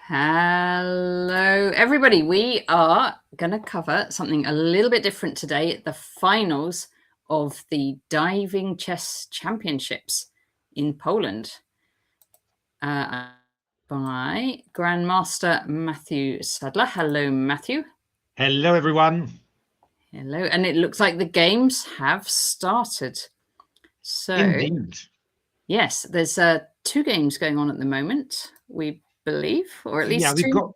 Hello, everybody. We are going to cover something a little bit different today, the finals of the Diving Chess Championships in Poland by Grandmaster Matthew Sadler. Hello, Matthew. Hello, everyone. Hello. And it looks like the games have started. So, Indeed. Yes, there's 2 games going on at the moment, we believe, or at least we've got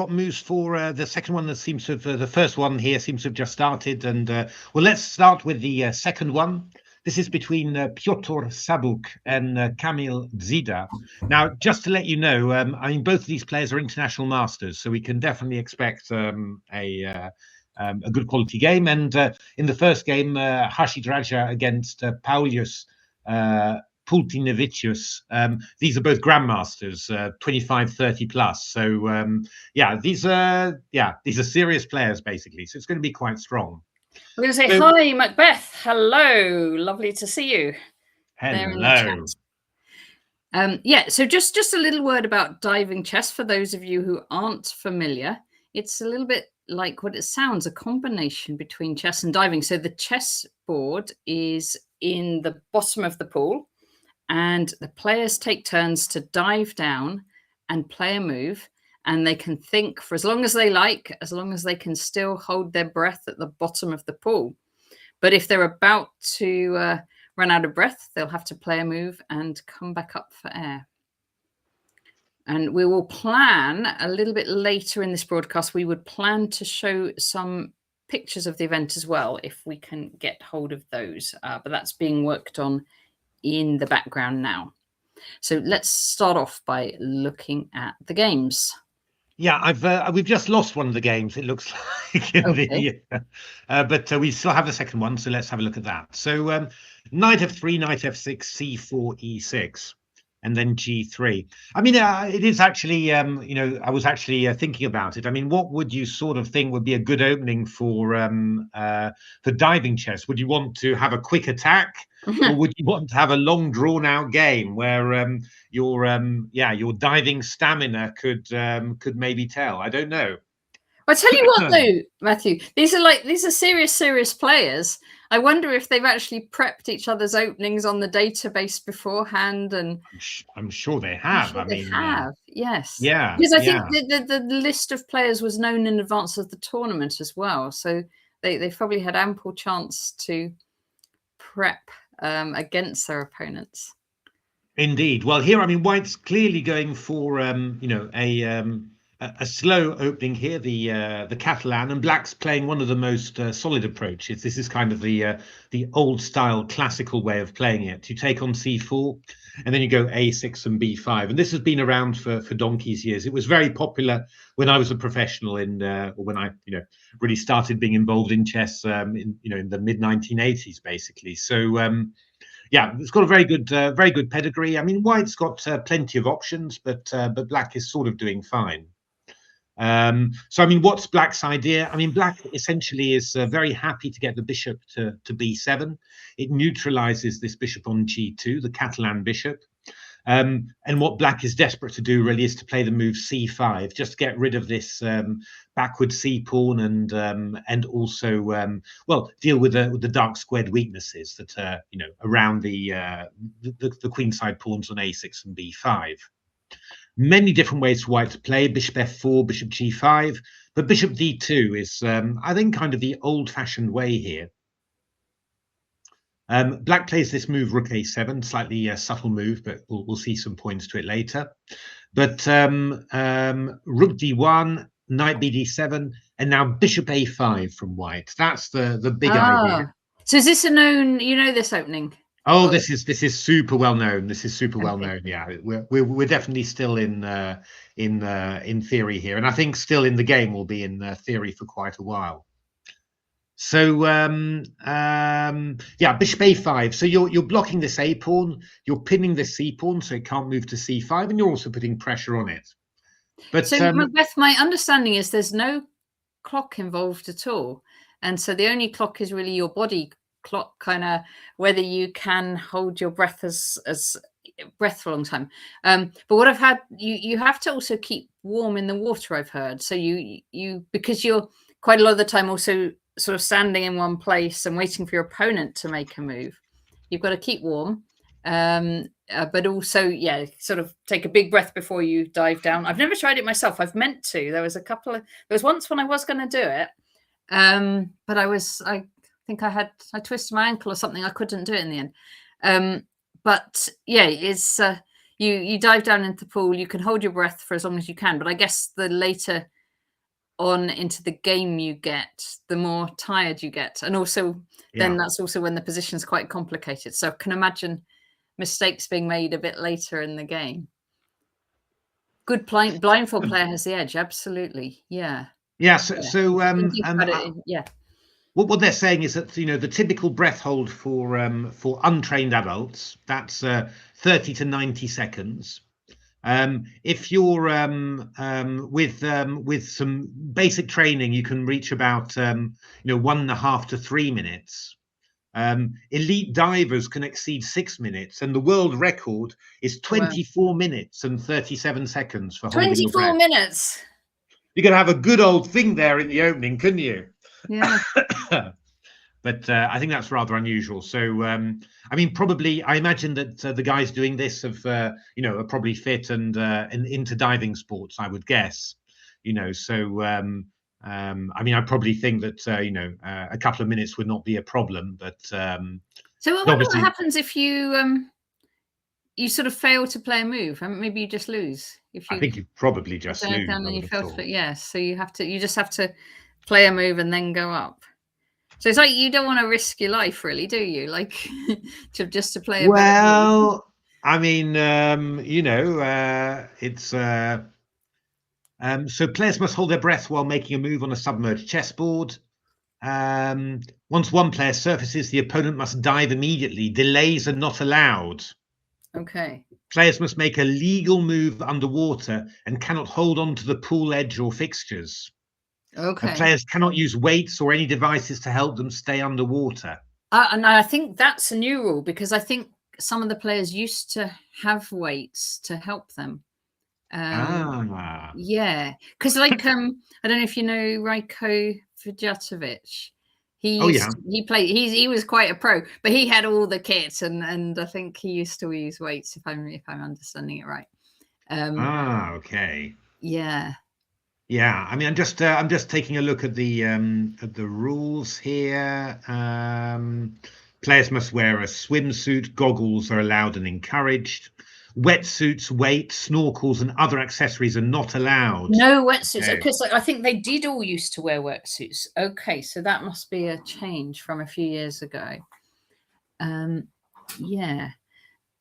moves for the second one that seems to have the first one here seems to have just started, and well, let's start with the second one. This is between Piotr Sabuk and Kamil Zida. Now, just to let you know, I mean, both of these players are international masters, so we can definitely expect a good quality game. And in the first game, Hashid Raja against Paulius Pultinevicius. These are both grandmasters, 25, 30 plus. So these are serious players basically. So it's going to be quite strong. We're going to say hi, Macbeth. Hello, lovely to see you. Hello. So just a little word about diving chess for those of you who aren't familiar. It's a little bit like what it sounds, a combination between chess and diving. So the chess board is in the bottom of the pool, and the players take turns to dive down and play a move, and they can think for as long as they like, as long as they can still hold their breath at the bottom of the pool. But if they're about to run out of breath, they'll have to play a move and come back up for air. And we will plan a little bit later in this broadcast, we would plan to show some pictures of the event as well, if we can get hold of those. But that's being worked on in the background now. So let's start off by looking at the games. Yeah, we've just lost one of the games, it looks like. But we still have the second one, so let's have a look at that. So knight f3, knight f6, c4, e6, and then g3. I mean, it is actually, I was actually thinking about it. I mean, what would you sort of think would be a good opening for diving chess? Would you want to have a quick attack? Or would you want to have a long drawn out game where your diving stamina could maybe tell? I don't know. I'll tell you what though, Matthew, these are serious players. I wonder if they've actually prepped each other's openings on the database beforehand, and I'm sure they have. Yes. Yeah. Because I think the list of players was known in advance of the tournament as well. So they've probably had ample chance to prep against their opponents. Indeed. Well, here, I mean, White's clearly going for a slow opening here, the Catalan, and Black's playing one of the most solid approaches. This is kind of the old style classical way of playing it. You take on c4, and then you go a6 and b5, and this has been around for donkey's years. It was very popular when I was a professional or when I really started being involved in chess in the mid 1980s, basically. So it's got a very good pedigree. I mean, White's got plenty of options, but Black is sort of doing fine. So, I mean, what's Black's idea? I mean, Black essentially is very happy to get the bishop to b7. It neutralizes this bishop on g2, the Catalan bishop. And what Black is desperate to do really is to play the move c5, just to get rid of this backward c pawn and also deal with the dark squared weaknesses that are around the queenside pawns on a6 and b5. Many different ways for White to play: bishop f4, bishop g5, but bishop d2 is I think kind of the old-fashioned way here. Black plays this move rook a7, slightly subtle move, but we'll see some points to it later. But rook d1, knight bd7, and now bishop a5 from White. That's the big idea. So is this a known? You know this opening? Oh, this is super well known. This is super well known. Yeah, we're definitely still in theory here, and I think still in the game will be in theory for quite a while. So bishop a5. So you're blocking this a pawn, you're pinning this c pawn so it can't move to c5, and you're also putting pressure on it. But so Macbeth, my understanding is there's no clock involved at all, and so the only clock is really your body clock, kind of whether you can hold your breath as breath for a long time. But what I've had, you have to also keep warm in the water, I've heard. So you because you're quite a lot of the time also sort of standing in one place and waiting for your opponent to make a move. You've got to keep warm. But also, yeah, sort of take a big breath before you dive down. I've never tried it myself. I've meant to. There was once when I was going to do it, but I think I twisted my ankle or something. I couldn't do it in the end. But yeah, it's you dive down into the pool. You can hold your breath for as long as you can, but I guess the later on into the game you get, the more tired you get, and also then that's also when the position's quite complicated. So I can imagine mistakes being made a bit later in the game. Good blindfold player has the edge, absolutely. Yeah. Yeah. So yeah. What they're saying is that the typical breath hold for untrained adults, that's 30 to 90 seconds. If you're with some basic training, you can reach about 1.5 to 3 minutes. Elite divers can exceed 6 minutes, and the world record is 24 minutes and 37 seconds for holding your breath. 24 minutes. You could have a good old thing there in the opening, couldn't you? Yeah. But I think that's rather unusual. So, I mean, probably, I imagine that the guys doing this are probably fit and into diving sports, I would guess. So I mean, I probably think that a couple of minutes would not be a problem. But so I wonder what happens if you you sort of fail to play a move, and maybe you just lose. I think you probably just lose. Down and you fail to, yes. So you just have to play a move and then go up. So it's like you don't want to risk your life, really, do you? Like just to play a better move. I mean, it's so players must hold their breath while making a move on a submerged chessboard. Once one player surfaces, the opponent must dive immediately. Delays are not allowed. Okay. Players must make a legal move underwater and cannot hold on to the pool edge or fixtures. Okay. Players cannot use weights or any devices to help them stay underwater. And I think that's a new rule, because I think some of the players used to have weights to help them. Yeah, because like I don't know if you know Rajko Vujatovic. He was quite a pro, but he had all the kit, and I think he used to use weights, if I'm understanding it right. Okay. Yeah. Yeah, I mean, I'm just taking a look at the rules here. Players must wear a swimsuit. Goggles are allowed and encouraged. Wetsuits, weights, snorkels, and other accessories are not allowed. No wetsuits, because I think they did all used to wear wetsuits. Okay, so that must be a change from a few years ago. Yeah.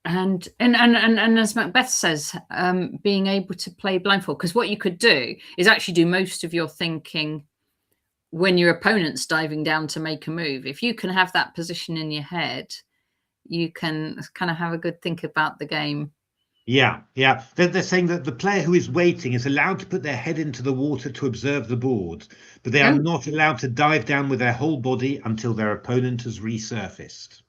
And as Macbeth says, being able to play blindfold, because what you could do is actually do most of your thinking when your opponent's diving down to make a move. If you can have that position in your head, you can kind of have a good think about the game. Yeah. They're saying that the player who is waiting is allowed to put their head into the water to observe the board, but they are not allowed to dive down with their whole body until their opponent has resurfaced.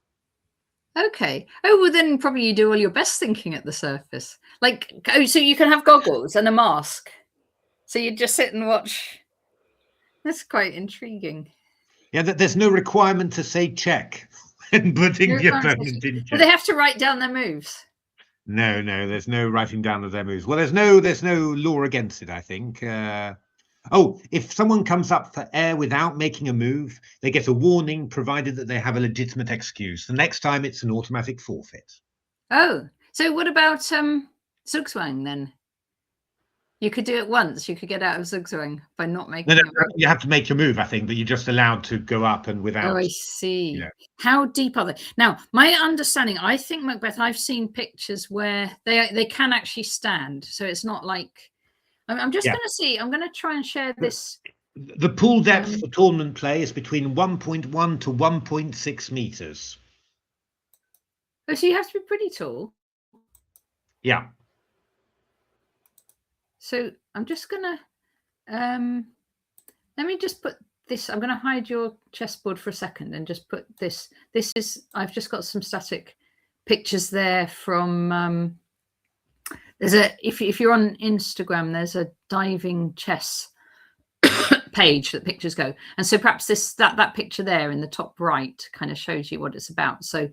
Okay. Oh, well, then probably you do all your best thinking at the surface. Like, so you can have goggles and a mask. So you just sit and watch. That's quite intriguing. Yeah, there's no requirement to say check when putting the opponent in check. Well, they have to write down their moves. No, there's no writing down of their moves. Well, there's no law against it, I think. If someone comes up for air without making a move, they get a warning, provided that they have a legitimate excuse. The next time, it's an automatic forfeit. Oh, so what about Zugzwang then? You could do it once. You could get out of Zugzwang by not making. No, you have to make your move, I think, but you're just allowed to go up and without. Oh, I see. How deep are they? Now, my understanding, I think, Macbeth, I've seen pictures where they can actually stand. So it's not like. I'm just going to see. I'm going to try and share this. The pool depth for tournament play is between 1.1 to 1.6 meters. Oh, so you have to be pretty tall. Yeah. So I'm just going to, let me just put this. I'm going to hide your chessboard for a second and just put this. This is, I've just got some static pictures there from there's if you're on Instagram, there's a diving chess page that pictures go, and so perhaps that picture there in the top right kind of shows you what it's about. So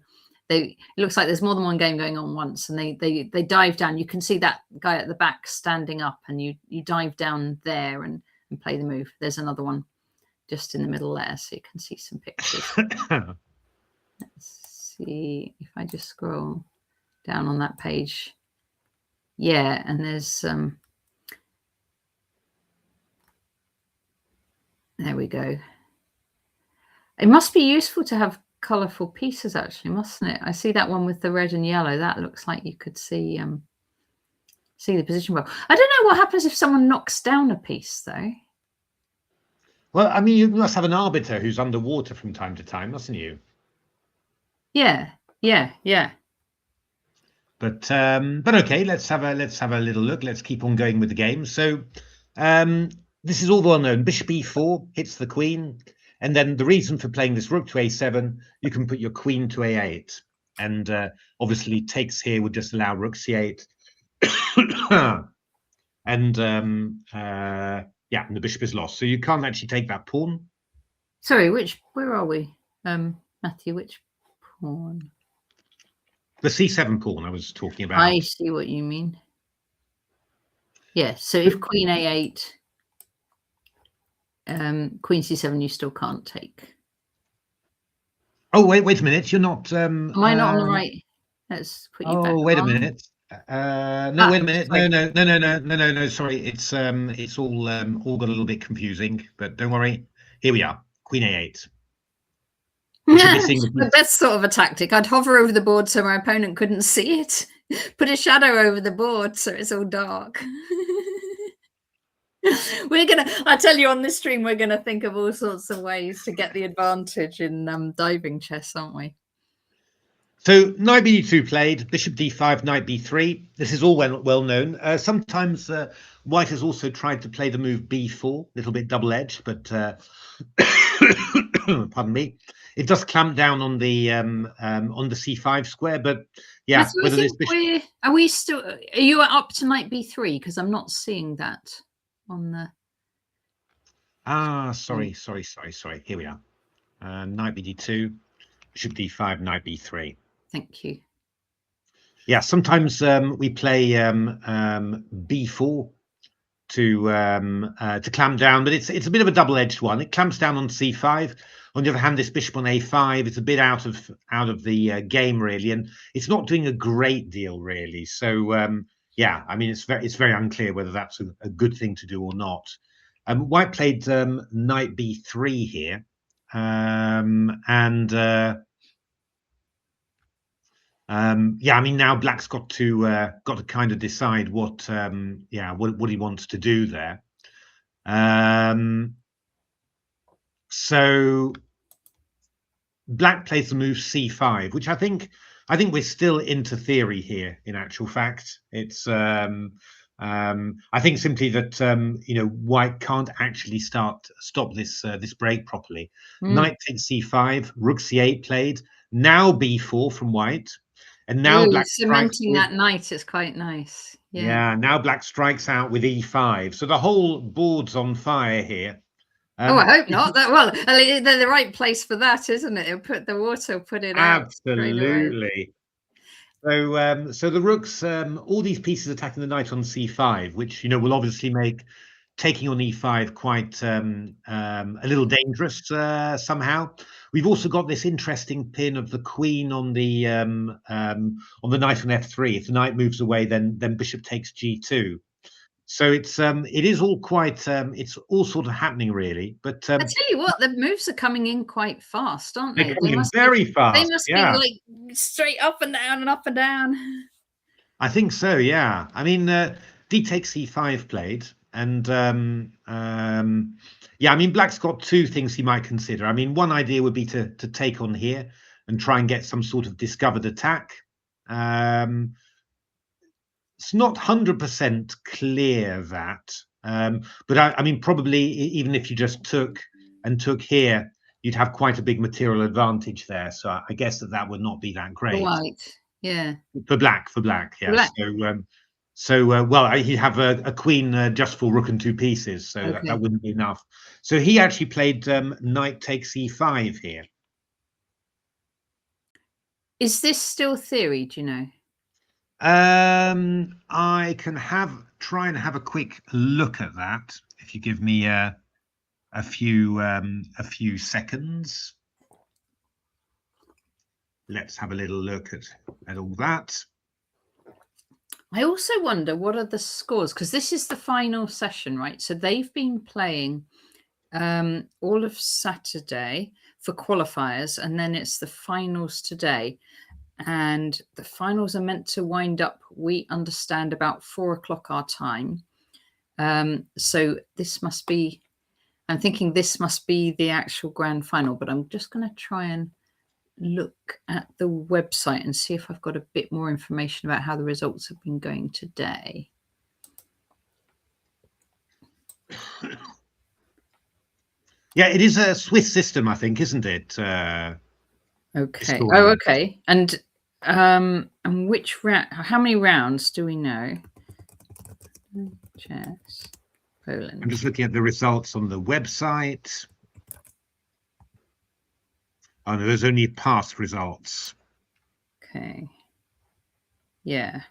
it looks like there's more than one game going on once, and they dive down. You can see that guy at the back standing up, and you dive down there and play the move. There's another one just in the middle there, so you can see some pictures. Let's see if I just scroll down on that page. Yeah, and there's there we go. It must be useful to have colourful pieces, actually, mustn't it? I see that one with the red and yellow. That looks like you could see the position well. I don't know what happens if someone knocks down a piece, though. Well, I mean, you must have an arbiter who's underwater from time to time, mustn't you? Yeah. But okay, let's have a little look. Let's keep on going with the game. So this is all well known. Bishop e4 hits the queen, and then the reason for playing this rook to a7, you can put your queen to a8, and obviously takes here would just allow rook c8, and yeah, and the bishop is lost. So you can't actually take that pawn. Sorry, where are we, Matthew? Which pawn? The c7 pawn I was talking about. I see what you mean. Yeah, so if queen a8, queen c7, you still can't take. Oh, wait a minute. You're not... Am I not on the right? Let's put you back. Oh, wait a minute. No, wait a minute. No. Sorry, it's all got a little bit confusing, but don't worry. Here we are. Queen a8. But that's sort of a tactic. I'd hover over the board so my opponent couldn't see it. Put a shadow over the board so it's all dark. I tell you, on this stream, we're gonna think of all sorts of ways to get the advantage in diving chess, aren't we? So knight b2 played, bishop d5, knight b3. This is all well known. Sometimes white has also tried to play the move b4, a little bit double-edged, but pardon me. It does clamp down on the c5 square, but yeah. Whether this bishop... Are you up to knight b3? Because I'm not seeing that on the. Sorry. Here we are. Knight bd2, bishop d5, knight b3. Thank you. Yeah, sometimes we play b4 to clamp down, but it's a bit of a double-edged one. It clamps down on c5. On the other hand, this bishop on a5 is a bit out of the game, really, and it's not doing a great deal, really. So yeah, I mean, it's very unclear whether that's a good thing to do or not. White played knight b3 here, yeah, I mean, now black's got to kind of decide what he wants to do there. So black plays the move c5, which I think we're still into theory here. In actual fact, it's I think simply that white can't actually stop this break properly. Knight takes c5, rook c8 played. Now b4 from white. And now black cementing that knight is quite nice. Yeah, now black strikes out with e5. So the whole board's on fire here. I hope not. They're the right place for that, isn't it? It'll put the water, put it out. Absolutely. So the rooks, all these pieces attacking the knight on c5, which will obviously make taking on e5 quite a little dangerous somehow. We've also got this interesting pin of the queen on the knight on f3. If the knight moves away, then bishop takes g2. So it is all quite it's all sort of happening, really. But I tell you what, the moves are coming in quite fast, aren't they? They're coming in very fast. They must be like straight up and down and up and down. I think so. Yeah. I mean, d takes e5 played. And yeah, I mean, black's got two things he might consider. I mean, one idea would be to take on here and try and get some sort of discovered attack. It's not 100% clear that, but I mean, probably even if you just took here, you'd have quite a big material advantage there. So I guess that would not be that great. Right. Yeah. For black, yes. Black. So well, he'd have a queen just for rook and two pieces, so that Okay. wouldn't be enough. So he actually played knight takes e5 here. Is this still theory? Do you know? I can try and have a quick look at that if you give me a few seconds. Let's have a little look at all that. I also wonder what are the scores, because this is the final session, right? So they've been playing all of Saturday for qualifiers, and then it's the finals today. And the finals are meant to wind up, we understand, about 4 o'clock our time. So this must be, I'm thinking this must be the actual grand final, but I'm just going to try and look at the website and see if I've got a bit more information about how the results have been going today. Yeah, it is a Swiss system, I think, isn't it? Okay. Oh, okay. And which round? How many rounds do we know? Chess, Poland. I'm just looking at the results on the website. Oh no, there's only past results. Okay. Yeah.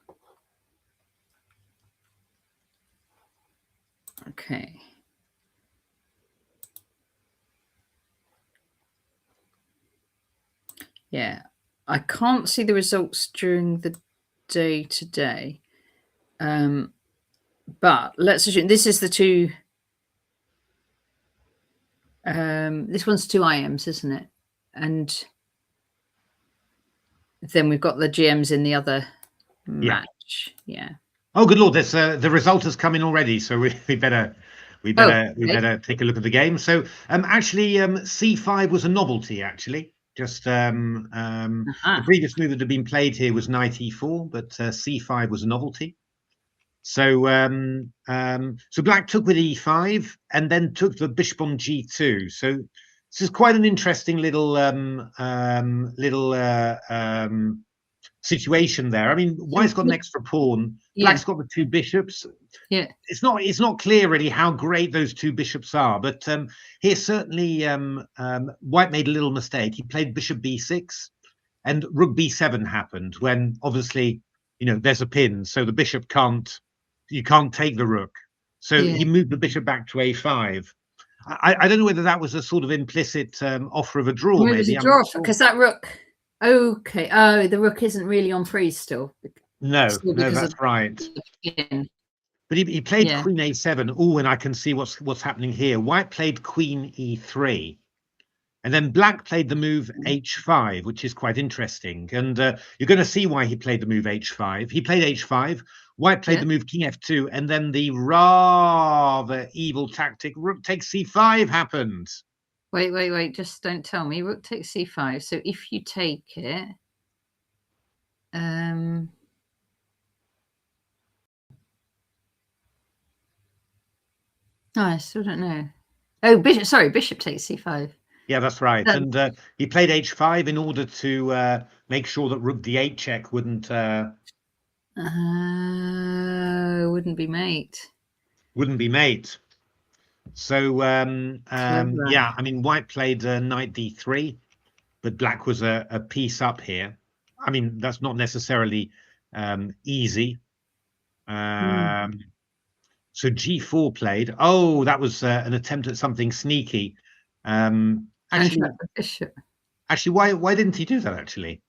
Okay. Yeah, I can't see the results during the day today. But let's assume this is the two. This one's two IMs, isn't it? And then we've got the GMs in the other match. Yeah. Oh, good Lord! There's the result has come in already, so we better take a look at the game. So actually, C5 was a novelty. Actually, just the previous move that had been played here was knight E4, but C5 was a novelty. So so black took with E5 and then took the bishop on G2. So this is quite an interesting little situation there. I mean, white's got an extra pawn. Black's got the two bishops. Yeah. It's not clear really how great those two bishops are, but here certainly white made a little mistake. He played bishop B6 and rook B7 happened when obviously, you know, there's a pin, so the bishop you can't take the rook. So he moved the bishop back to A5. I don't know whether that was a sort of implicit offer of a draw. Maybe it was a draw because that rook. Okay. Oh, the rook isn't really on freeze still. No, that's right. But he played queen A7. Oh, and I can see what's happening here. White played queen E3. And then black played the move H5, which is quite interesting. And you're going to see why he played the move H5. He played H5. White played the move King F2. And then the rather evil tactic, rook takes C5 happened. Wait. Just don't tell me. Rook takes C5. So if you take it... Oh, I still don't know. Oh, bishop takes C5. Yeah, that's right. And he played H5 in order to make sure that rook D8 check wouldn't be mate. Wouldn't be mate. So yeah, I mean, white played knight D3, but black was a piece up here. I mean, that's not necessarily easy. So G4 played. Oh, that was an attempt at something sneaky. Actually, why didn't he do that? Actually,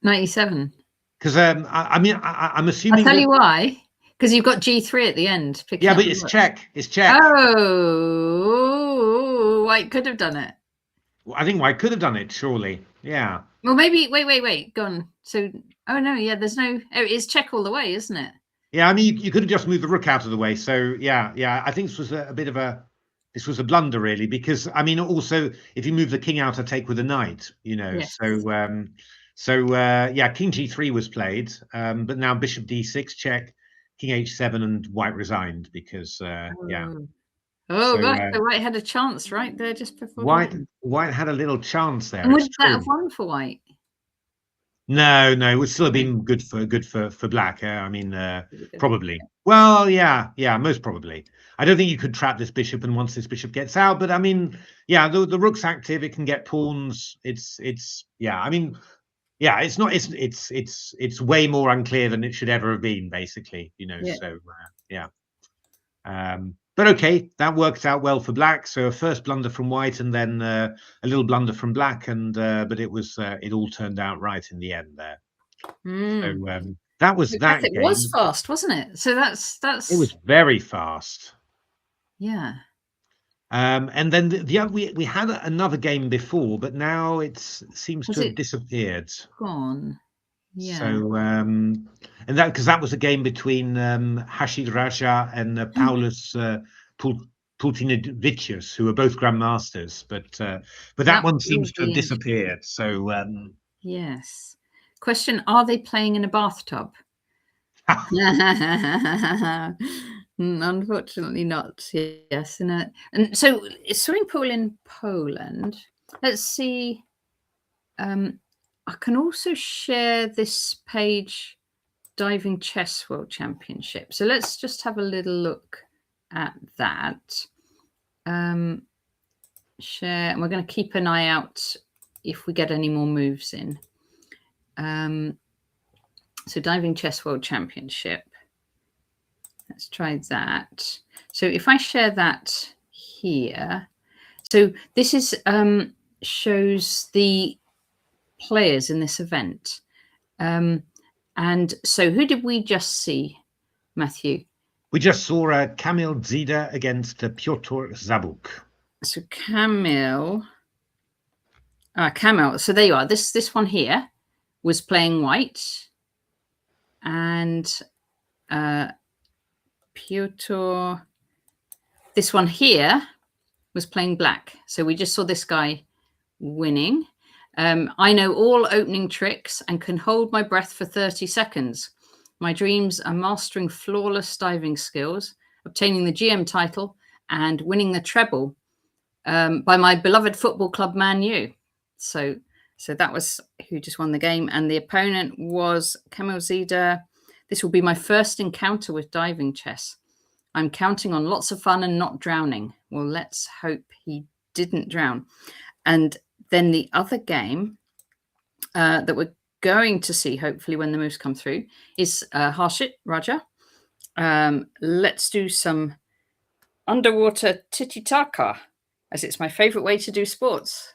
97. Because I mean, I'm assuming. I'll tell you why. Because you've got G3 at the end. Yeah, but it's check. It's check. Oh, white could have done it. I think white could have done it. Surely, yeah. Well, maybe. Wait. Go on. So, oh no, yeah. There's no. Oh, it's check all the way, isn't it? Yeah, I mean, you could have just moved the rook out of the way. So yeah. I think this was a bit of a. This was a blunder, really, because I mean, also if you move the king out, I take with a knight, you know. Yes. So yeah, king G3 was played, but now bishop D6 check, king H7, and white resigned because yeah. Oh gosh, so white had a chance right there just before. White had a little chance there. And would that have won for white? No, it would still have been good for black. I mean, probably. Well, yeah, most probably. I don't think you could trap this bishop, and once this bishop gets out, but I mean, yeah, the rook's active. It can get pawns. It's yeah. I mean, yeah, it's not. It's way more unclear than it should ever have been, basically. Yeah. So yeah. But okay, that worked out well for black. So a first blunder from white, and then a little blunder from black, and but it all turned out right in the end there. So that was that It game. was fast, wasn't it? So that's It was very fast. yeah. And then we had another game before, but now it seems to have disappeared. Gone. Yeah. So and that because that was a game between Hashid Raja and Paulus Pultinevicius, who are both grandmasters, but that one seems to have disappeared. So yes. Question: are they playing in a bathtub? Unfortunately not. Yes, and so swimming pool in Poland. Let's see. I can also share this page, Diving Chess World Championship. So let's just have a little look at that. Share, and we're going to keep an eye out if we get any more moves in. So Diving Chess World Championship. Let's try that. So if I share that here, so this is shows the players in this event. And so who did we just see, Matthew? We just saw Kamil Zida against Piotr Zabuk. So Kamil. So there you are. This one here was playing white, and Piotr. This one here was playing black. So we just saw this guy winning. I know all opening tricks and can hold my breath for 30 seconds. My dreams are mastering flawless diving skills, obtaining the GM title, and winning the treble by my beloved football club Man U. So that was who just won the game. And the opponent was Kamil Zida. This will be my first encounter with diving chess. I'm counting on lots of fun and not drowning. Well, let's hope he didn't drown. And then the other game that we're going to see, hopefully when the moves come through, is Harshit Raja. Let's do some underwater tiki-taka, as it's my favorite way to do sports.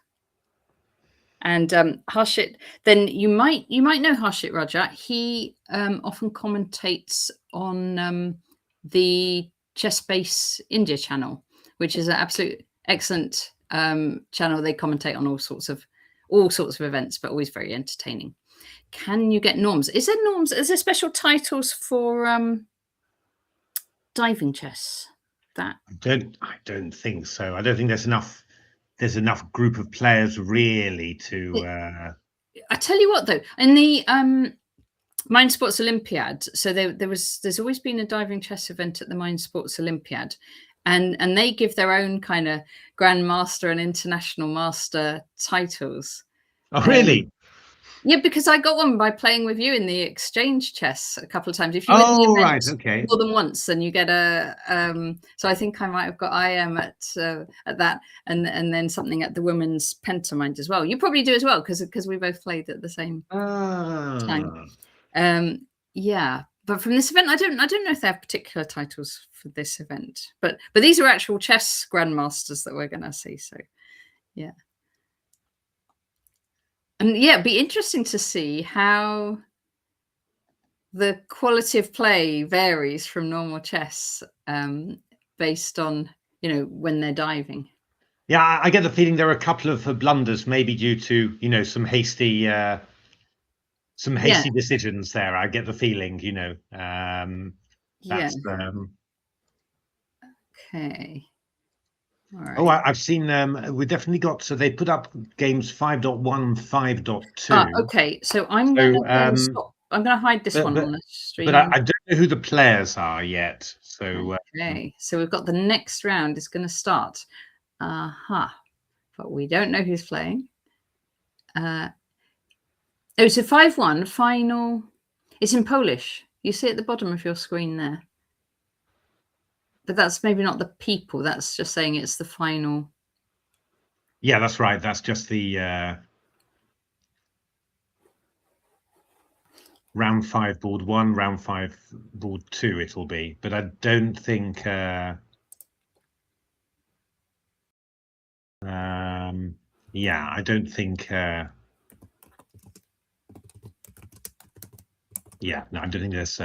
And Harshit, then you might know Harshit Raja. He often commentates on the Chess Base India channel, which is an absolute excellent channel. They commentate on all sorts of events, but always very entertaining. Can you get norms? Is there norms? Is there special titles for diving chess? That I don't think so. I don't think there's enough group of players really to. I tell you what, though, in the Mind Sports Olympiad, so there's always been a diving chess event at the Mind Sports Olympiad, and they give their own kind of grandmaster and international master titles. Oh, really? Yeah, because I got one by playing with you in the exchange chess a couple of times. If you right, okay, more than once, then you get a. So I think I might have got IM at that, and then something at the women's Pentamind as well. You probably do as well because we both played at the same time. Yeah, but from this event, I don't know if they have particular titles for this event, but these are actual chess grandmasters that we're going to see. So, yeah. And yeah, it'd be interesting to see how the quality of play varies from normal chess based on, when they're diving. Yeah, I get the feeling there are a couple of blunders, maybe due to, some hasty decisions there. I get the feeling, that's okay. Right. Oh, I've seen we definitely got, so they put up games 5.1 and 5.2. Okay, so I'm going to stop. I'm going to hide this one on the stream. But I don't know who the players are yet. So okay, so we've got the next round is going to start. But we don't know who's playing. Oh, so 5-1 final. It's in Polish. You see at the bottom of your screen there. But that's maybe not the people. That's just saying it's the final. Yeah, that's right. That's just the round 5 board 1, round 5 board 2 it'll be. But I don't think yeah, I don't think yeah, no, I don't think there's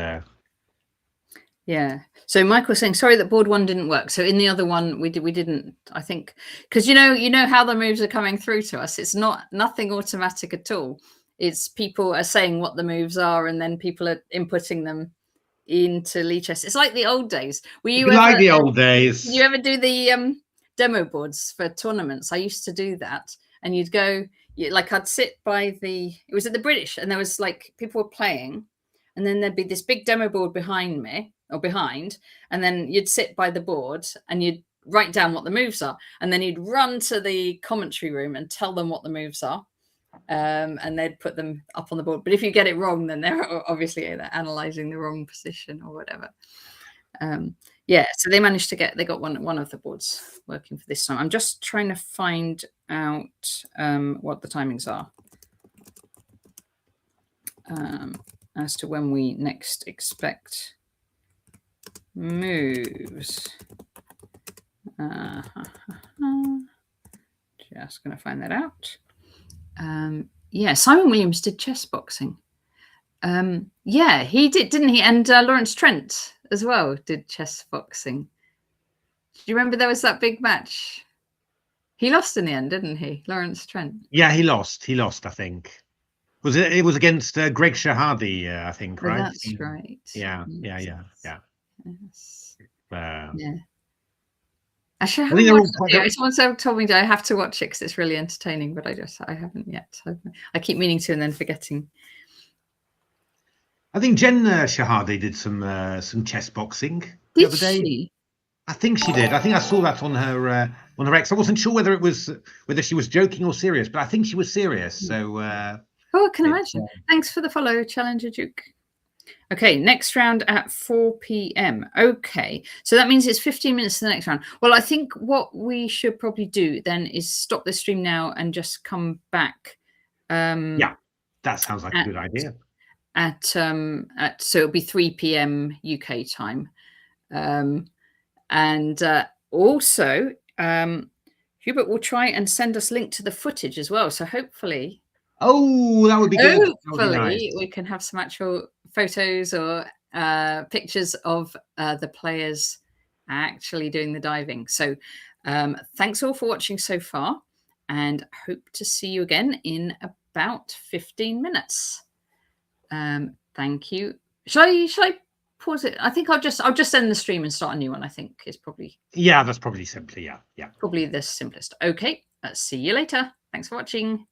Yeah. So Michael's saying, sorry that board 1 didn't work. So in the other one, we didn't, I think, because you know how the moves are coming through to us. It's nothing automatic at all. It's people are saying what the moves are, and then people are inputting them into Lichess. It's like the old days. Were you ever, like the old days. did you ever do the demo boards for tournaments? I used to do that, and you'd go, like I'd sit by it was at the British, and there was like people were playing, and then there'd be this big demo board behind me or behind, and then you'd sit by the board and you'd write down what the moves are, and then you'd run to the commentary room and tell them what the moves are. And they'd put them up on the board. But if you get it wrong, then they're obviously analyzing the wrong position or whatever. Yeah, so they managed to they got one of the boards working for this time. I'm just trying to find out what the timings are as to when we next expect moves. Just going to find that out. Yeah, Simon Williams did chess boxing. Yeah, he did, didn't he? And Lawrence Trent as well did chess boxing. Do you remember there was that big match? He lost in the end, didn't he, Lawrence Trent? Yeah, he lost. He lost, I think. It was against Greg Shahadi, I think, right? That's right. Yeah. Yes. Yeah. Actually, I haven't watched it. Someone told me I have to watch it because it's really entertaining, but I haven't yet. I keep meaning to and then forgetting. I think Jen Shahadi did some chess boxing the other day. She? I think she did. I think I saw that on her X. I wasn't sure whether she was joking or serious, but I think she was serious. So oh, I can imagine. Thanks for the follow, Challenger Duke. Okay, next round at 4 p.m. Okay, so that means it's 15 minutes to the next round. Well, I think what we should probably do then is stop the stream now and just come back. Yeah, that sounds like a good idea. So it'll be 3 p.m. UK time. And also, Hubert will try and send us link to the footage as well. So hopefully... Oh, that would be good. Hopefully we can have some actual photos or pictures of the players actually doing the diving. So thanks all for watching so far, and hope to see you again in about 15 minutes. Thank you. Shall I pause it? I think I'll just end the stream and start a new one. I think is probably... Yeah, that's probably simply, yeah. Probably the simplest. Okay, see you later. Thanks for watching.